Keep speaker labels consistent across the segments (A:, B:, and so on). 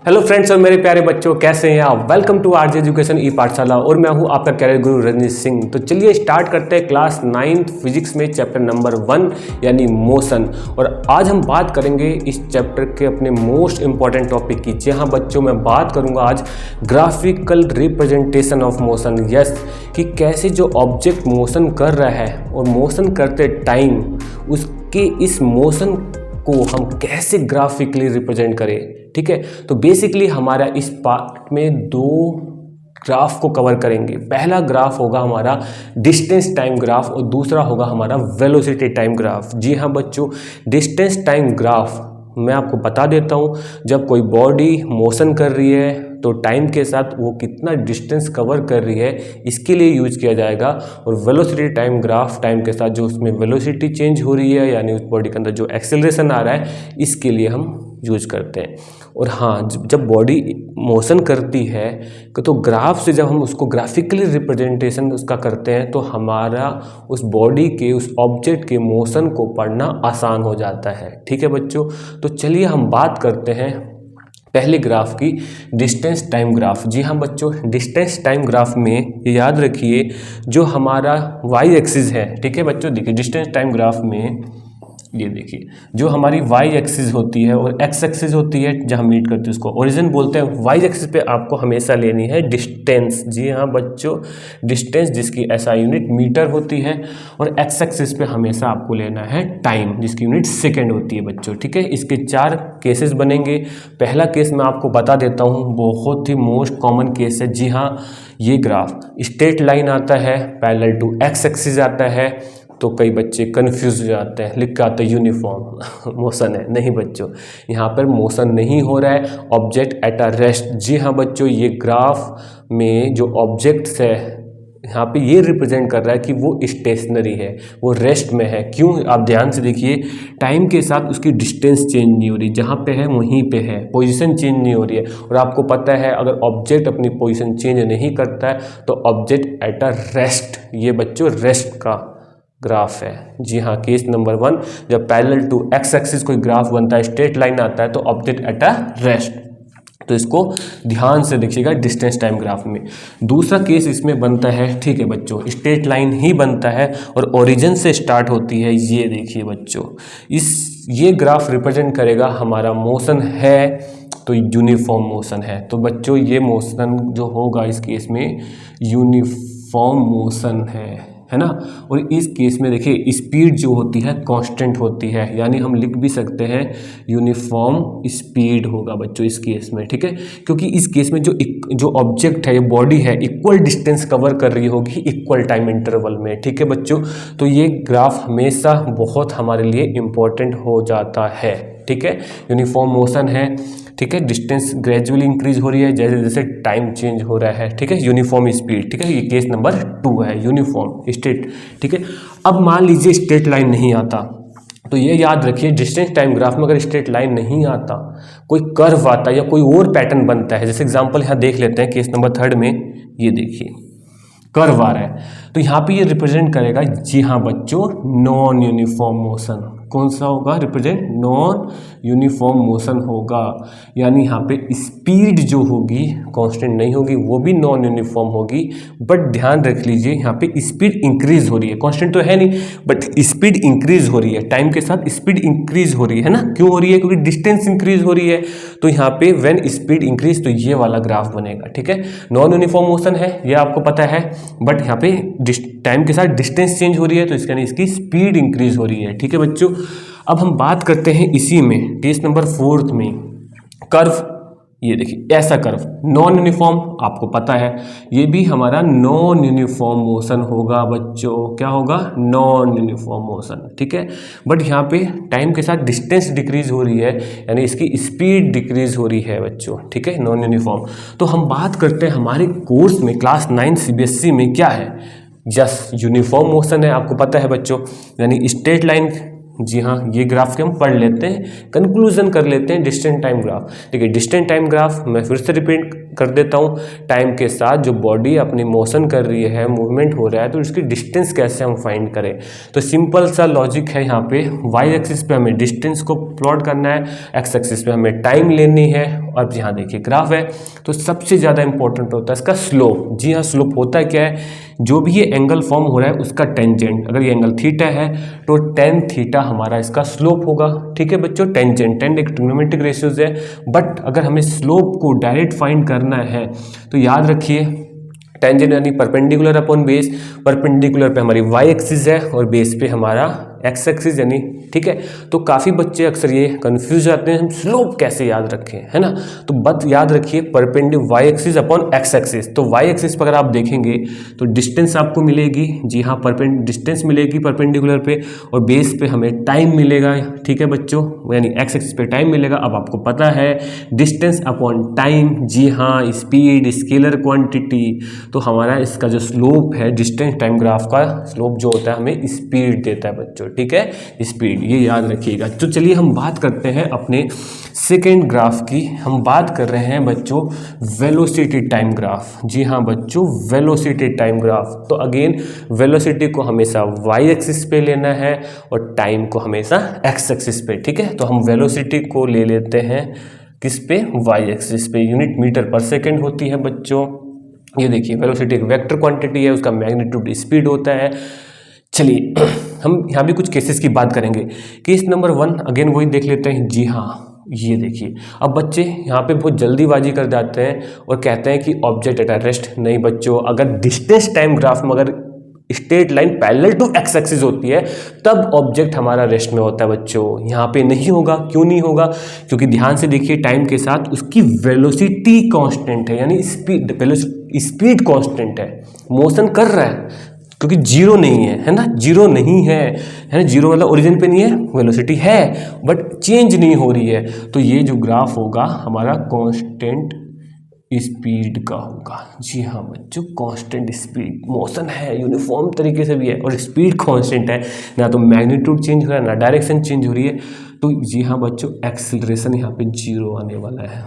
A: Hello friends और मेरे प्यारे बच्चों, कैसे हैं आप। वेलकम टू आरजे एजुकेशन ई पाठशाला और मैं हूं आपका कैरियर गुरु रजनीश सिंह। तो चलिए स्टार्ट करते हैं क्लास 9th फिजिक्स में चैप्टर नंबर 1 यानी मोशन। और आज हम बात करेंगे इस चैप्टर के अपने मोस्ट इंपॉर्टेंट टॉपिक की। जी हाँ बच्चों, मैं बात करूंगा आज graphical representation of motion. Yes, कि कैसे जो ऑब्जेक्ट मोशन कर रहा है और मोशन करते टाइम उसके इस मोशन को हम कैसे ग्राफिकली रिप्रेजेंट करें। ठीक है, तो बेसिकली हमारा इस पार्ट में दो ग्राफ को कवर करेंगे। पहला ग्राफ होगा हमारा डिस्टेंस टाइम ग्राफ और दूसरा होगा हमारा वेलोसिटी टाइम ग्राफ। जी हाँ बच्चों, डिस्टेंस टाइम ग्राफ मैं आपको बता देता हूँ। जब कोई बॉडी मोशन कर रही है तो टाइम के साथ वो कितना डिस्टेंस कवर कर रही है इसके लिए यूज किया जाएगा। और वेलोसिटी टाइम ग्राफ टाइम के साथ जो उसमें वेलोसिटी चेंज हो रही है यानी उस बॉडी के अंदर जो एक्सेलरेशन आ रहा है इसके लिए हम यूज करते हैं। और हाँ, जब बॉडी मोशन करती है तो ग्राफ से जब हम उसको ग्राफिकली रिप्रेजेंटेशन उसका करते हैं तो हमारा उस बॉडी के उस ऑब्जेक्ट के मोशन को पढ़ना आसान हो जाता है। ठीक है बच्चों, तो चलिए हम बात करते हैं पहले ग्राफ की, डिस्टेंस टाइम ग्राफ। जी हाँ बच्चों, डिस्टेंस टाइम ग्राफ में ये याद रखिए जो हमारा वाई एक्सिस है। ठीक है बच्चों, देखिए डिस्टेंस टाइम ग्राफ में ये देखिए जो हमारी वाई एक्सिस होती है और एक्स एक्सिस होती है जहाँ मीट करते हैं उसको ओरिजिन बोलते हैं। वाई एक्सिस पे आपको हमेशा लेनी है डिस्टेंस। जी हाँ बच्चों, डिस्टेंस जिसकी एसआई यूनिट मीटर होती है और एक्स एक्सिस पे हमेशा आपको लेना है टाइम जिसकी यूनिट सेकेंड होती है बच्चों। ठीक है, इसके 4 केसेस बनेंगे। पहला केस मैं आपको बता देता हूँ, बहुत ही मोस्ट कॉमन केस है। जी हाँ, ये ग्राफ स्ट्रेट लाइन आता है, पैरेलल टू एक्स एक्सिस आता है। तो कई बच्चे कंफ्यूज हो जाते हैं, लिख के आता है यूनिफॉर्म मोशन है। नहीं बच्चों, यहाँ पर मोशन नहीं हो रहा है, ऑब्जेक्ट एट अ रेस्ट। जी हाँ बच्चों, ये ग्राफ में जो ऑब्जेक्ट्स है यहाँ पे ये रिप्रेजेंट कर रहा है कि वो स्टेशनरी है, वो रेस्ट में है। क्यों, आप ध्यान से देखिए, टाइम के साथ उसकी डिस्टेंस चेंज नहीं हो रही, जहाँ पे है वहीं पे है, पोजीशन चेंज नहीं हो रही है। और आपको पता है अगर ऑब्जेक्ट अपनी पोजीशन चेंज नहीं करता है तो ऑब्जेक्ट एट अ रेस्ट, ये बच्चों रेस्ट का ग्राफ है। जी हाँ, केस नंबर 1, जब पैरेलल टू एक्स एक्सिस कोई ग्राफ बनता है, स्ट्रेट लाइन आता है तो ऑब्जेक्ट एट अ रेस्ट। तो इसको ध्यान से देखिएगा डिस्टेंस टाइम ग्राफ में। दूसरा केस इसमें बनता है, ठीक है बच्चों, स्ट्रेट लाइन ही बनता है और ओरिजिन से स्टार्ट होती है। ये देखिए बच्चों, ये ग्राफ रिप्रेजेंट करेगा हमारा मोशन है तो यूनिफॉर्म मोशन है। तो बच्चों ये मोशन जो होगा इस केस में यूनिफॉर्म मोशन है ना। और इस केस में देखिए स्पीड जो होती है कांस्टेंट होती है, यानी हम लिख भी सकते हैं यूनिफॉर्म स्पीड होगा बच्चों इस केस में। ठीक है, क्योंकि इस केस में जो ऑब्जेक्ट है, ये बॉडी है, इक्वल डिस्टेंस कवर कर रही होगी इक्वल टाइम इंटरवल में। ठीक है बच्चों, तो ये ग्राफ हमेशा बहुत हमारे लिए इम्पोर्टेंट हो जाता है। ठीक है, यूनिफॉर्म मोशन है। ठीक है, डिस्टेंस ग्रेजुअली इंक्रीज हो रही है जैसे जैसे टाइम चेंज हो रहा है। ठीक है, यूनिफॉर्म स्पीड। ठीक है, ये केस नंबर 2 है, यूनिफॉर्म स्ट्रेट। ठीक है, अब मान लीजिए स्ट्रेट लाइन नहीं आता, तो ये याद रखिए डिस्टेंस टाइम ग्राफ में अगर स्ट्रेट लाइन नहीं आता, कोई कर्व आता है या कोई और पैटर्न बनता है। जैसे एग्जांपल यहाँ देख लेते हैं, केस नंबर 3 में ये देखिए कर्व आ रहा है, तो यहाँ पे ये रिप्रेजेंट करेगा, जी हाँ बच्चों, नॉन यूनिफॉर्म मोशन। कौन सा होगा रिप्रेजेंट? नॉन यूनिफॉर्म मोशन होगा, यानी यहाँ पे स्पीड जो होगी कांस्टेंट नहीं होगी, वो भी नॉन यूनिफॉर्म होगी। बट ध्यान रख लीजिए यहाँ पे स्पीड इंक्रीज हो रही है, कांस्टेंट तो है नहीं बट स्पीड इंक्रीज हो रही है, टाइम के साथ स्पीड इंक्रीज हो रही है ना। क्यों हो रही है? क्योंकि डिस्टेंस इंक्रीज हो रही है। तो यहाँ पे व्हेन स्पीड इंक्रीज तो ये वाला ग्राफ बनेगा। ठीक है, नॉन यूनिफॉर्म मोशन है ये आपको पता है, बट यहाँ पे टाइम के साथ डिस्टेंस चेंज हो रही है तो इसके इसकी स्पीड इंक्रीज हो रही है। ठीक है बच्चों, अब हम बात करते हैं इसी में केस नंबर 4 में कर्व। ये देखिए ऐसा कर्व नॉन यूनिफॉर्म, आपको पता है ये भी हमारा नॉन यूनिफॉर्म मोशन होगा बच्चों। क्या होगा? Non uniform motion. ठीक है, बट यहाँ पे टाइम के साथ डिस्टेंस डिक्रीज हो रही है यानी इसकी स्पीड डिक्रीज हो रही है बच्चों। ठीक है, नॉन यूनिफॉर्म। तो हम बात करते हैं हमारे कोर्स में क्लास 9 सीबीएसई में क्या है। यस, यूनिफॉर्म मोशन है, आपको पता है बच्चों, यानी स्ट्रेट लाइन। जी हाँ, ये ग्राफ के हम पढ़ लेते हैं, कंक्लूजन कर लेते हैं डिस्टेंस टाइम ग्राफ। देखिए डिस्टेंस टाइम ग्राफ मैं फिर से रिपीट कर देता हूँ। टाइम के साथ जो बॉडी अपनी मोशन कर रही है, मूवमेंट हो रहा है, तो उसकी डिस्टेंस कैसे हम फाइंड करें। तो सिंपल सा लॉजिक है, यहाँ पे वाई एक्सिस पे हमें डिस्टेंस को प्लॉट करना है, एक्स एक्सिस पे हमें टाइम लेनी है। अब यहाँ देखिए ग्राफ है, तो सबसे ज़्यादा इंपॉर्टेंट होता है इसका स्लोप। जी हाँ, स्लोप होता है क्या है, जो भी ये एंगल फॉर्म हो रहा है उसका टेंजेंट, अगर ये एंगल थीटा है तो टेन थीटा हमारा इसका स्लोप होगा। ठीक है बच्चों, टेंजेंट एक ट्रिग्नोमेट्रिक रेशियोज है, बट अगर हमें स्लोप को डायरेक्ट फाइंड करना है तो याद रखिए टेंजेंट यानी परपेंडिकुलर अपॉन बेस। परपेंडिकुलर पे हमारी वाई एक्सिस है और बेस पे हमारा एक्स एक्सिस यानी, ठीक है। तो काफ़ी बच्चे अक्सर ये कंफ्यूज जाते हैं, हम स्लोप कैसे याद रखें, है ना। तो बस याद रखिए perpendicular y axis upon x axis. तो वाई एक्सिस पर अगर आप देखेंगे तो डिस्टेंस आपको मिलेगी, जी हाँ डिस्टेंस मिलेगी परपेंडिकुलर पे, और बेस पे हमें टाइम मिलेगा। ठीक है बच्चों, यानी एक्स एक्सिस पे टाइम मिलेगा। अब आपको पता है डिस्टेंस अपॉन टाइम, जी हाँ स्पीड स्केलर क्वांटिटी। तो हमारा इसका जो स्लोप है डिस्टेंस टाइम ग्राफ का स्लोप जो होता है हमें स्पीड देता है बच्चों, ठीक है, स्पीड, ये याद रखिएगा। तो चलिए हम बात करते हैं अपने सेकेंड ग्राफ की। हम बात कर रहे हैं बच्चों वेलोसिटी टाइम ग्राफ। जी हाँ बच्चों, वेलोसिटी टाइम ग्राफ। तो अगेन वेलोसिटी को हमेशा वाई एक्सिस पे लेना है और टाइम को हमेशा एक्स एक्सिस पे, ठीक है। तो हम वेलोसिटी को ले लेते हैं किस पे, वाई एक्सिस पे। यूनिट मीटर पर सेकेंड होती है बच्चों। ये देखिए वेलोसिटी एक वेक्टर क्वांटिटी है, उसका मैग्नीट्यूड स्पीड होता है। चलिए हम यहाँ भी कुछ केसेस की बात करेंगे। केस नंबर 1 अगेन वही देख लेते हैं। जी हाँ, ये देखिए अब बच्चे यहाँ पे बहुत जल्दीबाजी कर जाते हैं और कहते हैं कि ऑब्जेक्ट एट रेस्ट। नहीं बच्चों, अगर डिस्टेंस टाइम ग्राफ में अगर straight line parallel to x axis होती है तब ऑब्जेक्ट हमारा रेस्ट में होता है बच्चों। यहाँ पे नहीं होगा। क्यों नहीं होगा, क्योंकि ध्यान से देखिए टाइम के साथ उसकी वेलोसिटी कांस्टेंट है, यानी स्पीड कांस्टेंट है, मोशन कर रहा है, क्योंकि जीरो नहीं है ना, जीरो नहीं है ना, जीरो मतलब ओरिजिन पे नहीं है, वेलोसिटी है बट चेंज नहीं हो रही है। तो ये जो ग्राफ होगा हमारा कांस्टेंट स्पीड का होगा। जी हाँ बच्चों, कांस्टेंट स्पीड, मोशन है यूनिफॉर्म तरीके से भी है और स्पीड कांस्टेंट है, ना तो मैग्नीट्यूड चेंज हो रहा है ना डायरेक्शन चेंज हो रही है। तो जी हाँ बच्चों, एक्सेलरेशन यहाँ पे जीरो आने वाला है।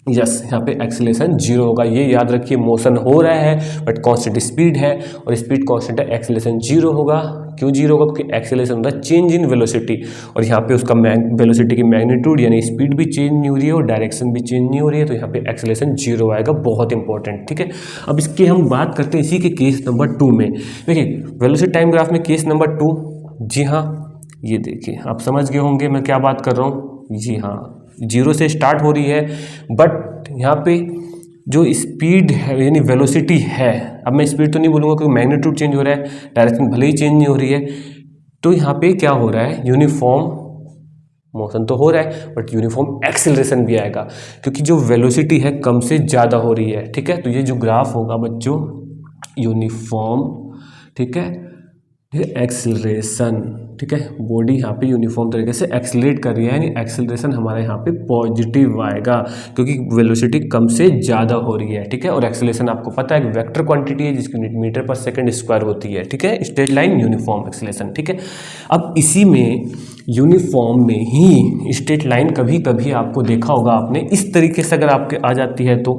A: यस, यहाँ पे एक्सेलरेशन जीरो होगा, ये याद रखिए। मोशन हो रहा है बट कांस्टेंट स्पीड है और स्पीड कांस्टेंट है, एक्सेलरेशन जीरो होगा। क्यों जीरो होगा, क्योंकि एक्सेलरेशन होता है चेंज इन वेलोसिटी, और यहाँ पे उसका वेलोसिटी की मैग्नीट्यूड यानी स्पीड भी चेंज नहीं हो रही है और डायरेक्शन भी चेंज नहीं हो रही है, तो यहाँ पे एक्सेलरेशन जीरो आएगा। बहुत इंपॉर्टेंट, ठीक है। अब इसकी हम बात करते हैं इसी के केस नंबर 2 में। देखिए वेलोसिटी टाइम ग्राफ में केस नंबर 2, जी हाँ ये देखिए आप समझ गए होंगे मैं क्या बात कर रहा हूँ। जी हाँ, जीरो से स्टार्ट हो रही है बट यहाँ पे जो स्पीड है यानी वेलोसिटी है, अब मैं स्पीड तो नहीं बोलूँगा क्योंकि मैग्नीट्यूड चेंज हो रहा है, डायरेक्शन भले ही चेंज नहीं हो रही है। तो यहाँ पे क्या हो रहा है, यूनिफॉर्म मोशन तो हो रहा है बट यूनिफॉर्म एक्सेलरेशन भी आएगा, क्योंकि जो वेलोसिटी है कम से ज़्यादा हो रही है, ठीक है। तो ये जो ग्राफ होगा बच्चों यूनिफॉर्म, ठीक है, एक्सेलरेशन, ठीक है, बॉडी यहाँ पे यूनिफॉर्म तरीके से एक्सेलरेट कर रही है, यानी एक्सेलरेशन हमारा यहाँ पे पॉजिटिव आएगा क्योंकि वेलोसिटी कम से ज़्यादा हो रही है, ठीक है। और एक्सेलरेशन आपको पता है वेक्टर क्वांटिटी है जिसकी यूनिट मीटर पर सेकंड स्क्वायर होती है, ठीक है, स्ट्रेट लाइन यूनिफॉर्म एक्सेलरेशन, ठीक है। अब इसी में यूनिफॉर्म में ही स्ट्रेट लाइन कभी कभी आपको देखा होगा आपने इस तरीके से अगर आपके आ जाती है तो,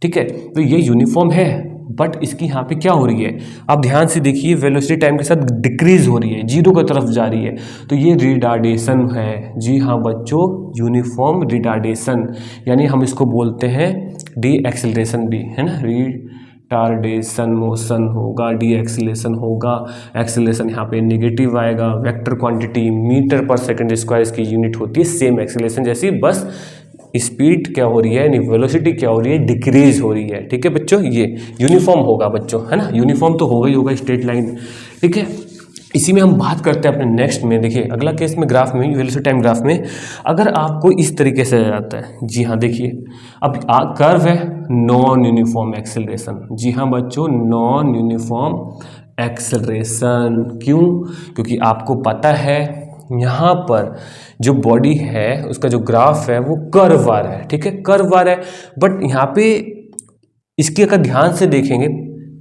A: ठीक है, तो ये यूनिफॉर्म है बट इसकी यहाँ पे क्या हो रही है, आप ध्यान से देखिए वेलोसिटी टाइम के साथ डिक्रीज हो रही है, जीरो की तरफ जा रही है, तो ये रिटार्डेशन है। जी हाँ बच्चों, यूनिफॉर्म रिटार्डेशन, यानी हम इसको बोलते हैं डी एक्सेलरेशन भी, है ना, रिटार्डेशन मोशन होगा, डी एक्सेलरेशन होगा। एक्सेलरेशन यहाँ पे नेगेटिव आएगा, वेक्टर क्वांटिटी मीटर पर सेकंड स्क्वायर इसकी यूनिट होती है, सेम एक्सेलरेशन जैसी, बस स्पीड क्या हो रही है यानी वेलोसिटी क्या हो रही है, डिक्रीज हो रही है, ठीक है बच्चों। ये यूनिफॉर्म होगा बच्चों, है ना, यूनिफॉर्म तो होगा ही होगा स्ट्रेट लाइन, ठीक है। इसी में हम बात करते हैं अपने नेक्स्ट में। देखिए अगला केस में ग्राफ में वेलोसिटी टाइम ग्राफ में अगर आपको इस तरीके से आ जाता है, जी हाँ देखिए अब कर्व है नॉन यूनिफॉर्म एक्सेलरेशन। जी हाँ बच्चों, नॉन यूनिफॉर्म एक्सेलरेशन। क्यों, क्योंकि आपको पता है यहाँ पर जो बॉडी है उसका जो ग्राफ है वो कर्व आ रहा है, ठीक है, कर्व आ रहा है, बट यहाँ पे इसकी अगर ध्यान से देखेंगे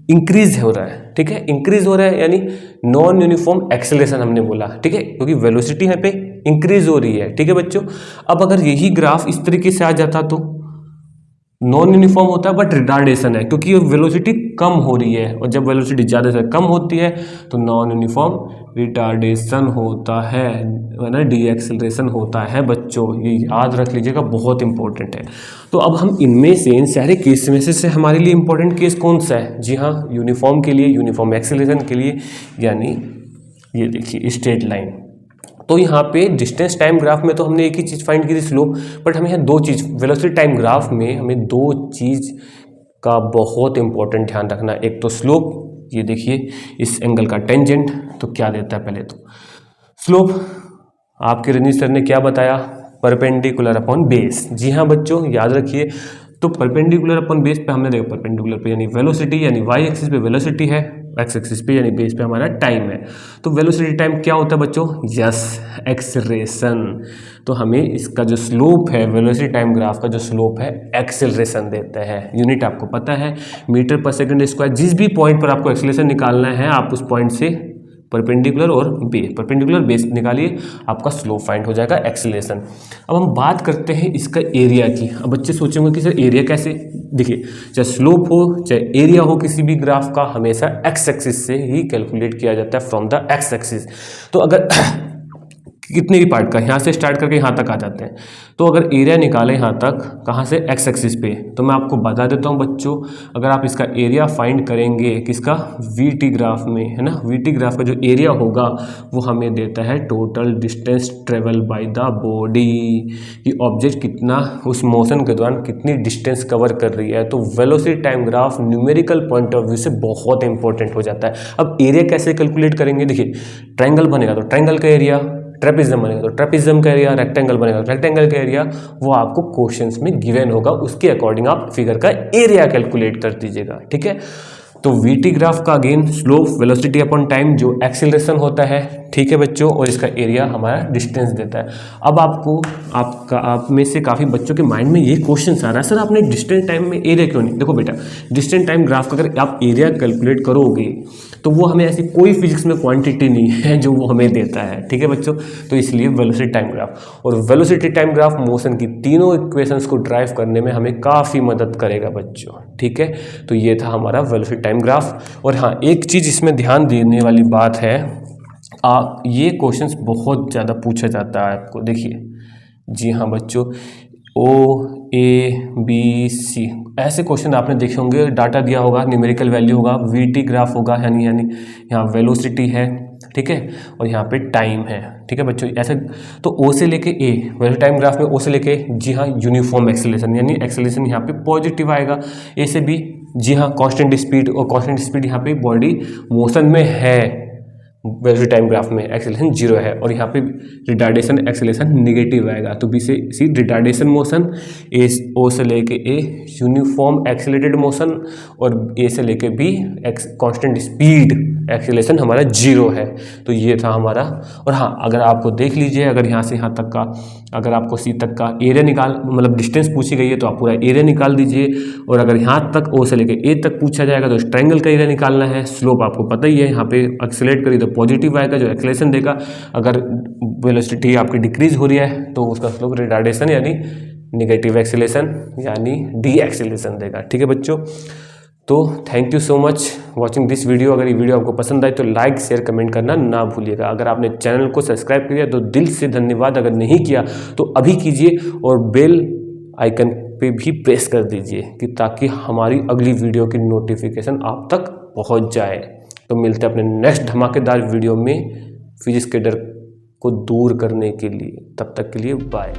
A: इंक्रीज हो रहा है, ठीक है, इंक्रीज हो रहा है यानी नॉन यूनिफॉर्म एक्सेलरेशन हमने बोला, ठीक है, क्योंकि वेलोसिटी यहाँ पे इंक्रीज हो रही है, ठीक है बच्चों। अब अगर यही ग्राफ इस तरीके से आ जाता तो नॉन यूनिफॉर्म होता है बट रिटार्डेशन है, क्योंकि वेलोसिटी कम हो रही है, और जब वेलोसिटी ज़्यादा से कम होती है तो नॉन यूनिफॉर्म रिटार्डेशन होता है ना, डी एक्सेलरेशन होता है बच्चों, ये याद रख लीजिएगा, बहुत इंपॉर्टेंट है। तो अब हम इनमें से, इन सारे केस में से हमारे लिए इंपॉर्टेंट केस कौन सा है? जी हाँ, यूनिफॉर्म के लिए, यूनिफॉर्म एक्सेलरेशन के लिए, यानी ये देखिए स्ट्रेट लाइन। तो यहाँ पे डिस्टेंस टाइम ग्राफ में तो हमने एक ही चीज़ फाइंड की थी, स्लोप, बट हमें यहाँ दो चीज़, वेलोसिटी टाइम ग्राफ में हमें दो चीज़ का बहुत इंपॉर्टेंट ध्यान रखना है। एक तो स्लोप, ये देखिए इस एंगल का टेंजेंट, तो क्या देता है पहले तो स्लोप, आपके रजनीश सर ने क्या बताया, परपेंडिकुलर अपॉन बेस। जी हाँ बच्चों, याद रखिए, तो परपेंडिकुलर अपॉन बेस पे हमने देखा, परपेंडिकुलर पे यानी वेलोसिटी, यानी वाई एक्सिस पे वेलोसिटी है, एक्स एक्सिस पे यानी बेस पे हमारा टाइम है। तो वेलोसिटी टाइम क्या होता है बच्चों? Yes, acceleration. तो हमें इसका जो स्लोप है, वेलोसिटी टाइम ग्राफ का जो स्लोप है, एक्सेलरेशन देता है। यूनिट आपको पता है, मीटर पर सेकंड स्क्वायर। जिस भी पॉइंट पर आपको एक्सेलरेशन निकालना है, आप उस पॉइंट से परपेंडिकुलर और बेस, परपेंडिकुलर बेस निकालिए, आपका स्लोप फाइंड हो जाएगा, एक्सेलरेशन। अब हम बात करते हैं इसका एरिया की। अब बच्चे सोचेंगे कि सर एरिया कैसे? देखिए, चाहे स्लोप हो चाहे एरिया हो किसी भी ग्राफ का, हमेशा एक्स एक्सिस से ही कैलकुलेट किया जाता है, फ्रॉम द एक्स एक्सिस। तो अगर कितने भी पार्ट का, यहाँ से स्टार्ट करके यहाँ तक आ जाते हैं, तो अगर एरिया निकालें यहाँ तक, कहाँ से? एक्स एक्सिस पे, तो मैं आपको बता देता हूँ बच्चों, अगर आप इसका एरिया फाइंड करेंगे किसका, वी टी ग्राफ में, है ना, वी टी ग्राफ का जो एरिया होगा वो हमें देता है total distance travel by the body, कि ऑब्जेक्ट कितना उस मोशन के दौरान कितनी डिस्टेंस कवर कर रही है। तो velocity time graph numerical point of view से बहुत इंपॉर्टेंट हो जाता है। अब एरिया कैसे कैलकुलेट करेंगे? देखिए, ट्रायंगल बनेगा तो ट्रायंगल का एरिया, ट्रेपिज्म बनेगा तो ट्रेपिज्म का एरिया, रेक्टेंगल बनेगा तो रेक्टेंगल का एरिया, वो आपको क्वेश्चंस में गिवन होगा, उसके अकॉर्डिंग आप फिगर का एरिया कैलकुलेट कर दीजिएगा, ठीक है। तो वीटी ग्राफ का again slope, velocity upon time, जो एक्सीलरेशन होता है, ठीक है बच्चों, और इसका एरिया हमारा डिस्टेंस देता है। अब आपको, आप में से काफ़ी बच्चों के माइंड में ये क्वेश्चन आ रहा है, सर आपने डिस्टेंस टाइम में एरिया क्यों नहीं? देखो बेटा, डिस्टेंस टाइम ग्राफ का अगर आप एरिया कैलकुलेट करोगे तो वो हमें ऐसी कोई फिजिक्स में क्वांटिटी नहीं है जो वो हमें देता है, ठीक है बच्चों। तो इसलिए वेलोसिटी टाइम ग्राफ, और वेलोसिटी टाइम ग्राफ मोशन की तीनों इक्वेशंस को ड्राइव करने में हमें काफ़ी मदद करेगा बच्चों, ठीक है। तो ये था हमारा वेलोसिटी टाइम ग्राफ। और हाँ, एक चीज़ इसमें ध्यान देने वाली बात है, ये क्वेश्चंस बहुत ज़्यादा पूछा जाता है आपको, देखिए, जी हाँ बच्चों, OABC ऐसे क्वेश्चन आपने देखे होंगे, डाटा दिया होगा, न्यूमेरिकल वैल्यू होगा, वीटी ग्राफ होगा, यानी यहाँ वेलोसिटी है, ठीक है, और यहाँ पे टाइम है, ठीक है बच्चों, ऐसे। तो O से लेके A, वेलोसिटी टाइम ग्राफ में O से लेके, जी हाँ, यूनिफॉर्म एक्सेलरेशन, यानी एक्सेलरेशन यहाँ पे पॉजिटिव आएगा। A से B, जी हाँ, कांस्टेंट स्पीड, और कांस्टेंट स्पीड यहाँ पे बॉडी मोशन में है, वेलोसिटी टाइम ग्राफ में एक्सेलरेशन 0 है, और यहाँ पे रिटार्डेशन एक्सेलरेशन नेगेटिव आएगा। तो बी से सी रिटार्डेशन मोशन, ओ से लेके ए यूनिफॉर्म एक्सेलरेटेड मोशन, और ए से लेके बी कांस्टेंट स्पीड एक्सेलरेशन हमारा 0 है। तो ये था हमारा। और हाँ, अगर आपको देख लीजिए, अगर यहाँ से यहाँ तक का, अगर आपको सी तक का एरिया मतलब डिस्टेंस पूछी गई है तो आप पूरा एरिया निकाल दीजिए, और अगर यहाँ तक ओ से लेके ए तक पूछा जाएगा तो इस ट्रायंगल का एरिया निकालना है। स्लोप आपको पता ही है, यहाँ पे एक्सेलरेट करिए तो पॉजिटिव आएगा, जो एक्सेलरेशन देगा। अगर वेलोसिटी आपकी डिक्रीज हो रही है तो उसका स्लोप रिटार्डेशन यानी नेगेटिव एक्सेलरेशन यानी डी एक्सेलरेशन देगा, ठीक है बच्चों। तो thank you so much watching this video. अगर ये वीडियो आपको पसंद आए तो लाइक शेयर कमेंट करना ना भूलिएगा। अगर आपने चैनल को सब्सक्राइब किया तो दिल से धन्यवाद, अगर नहीं किया तो अभी कीजिए, और बेल आइकन पे भी प्रेस कर दीजिए, कि ताकि हमारी अगली वीडियो की नोटिफिकेशन आप तक पहुंच जाए। तो मिलते हैं अपने नेक्स्ट धमाकेदार वीडियो में फिजिक्स के डर को दूर करने के लिए। तब तक के लिए बाय।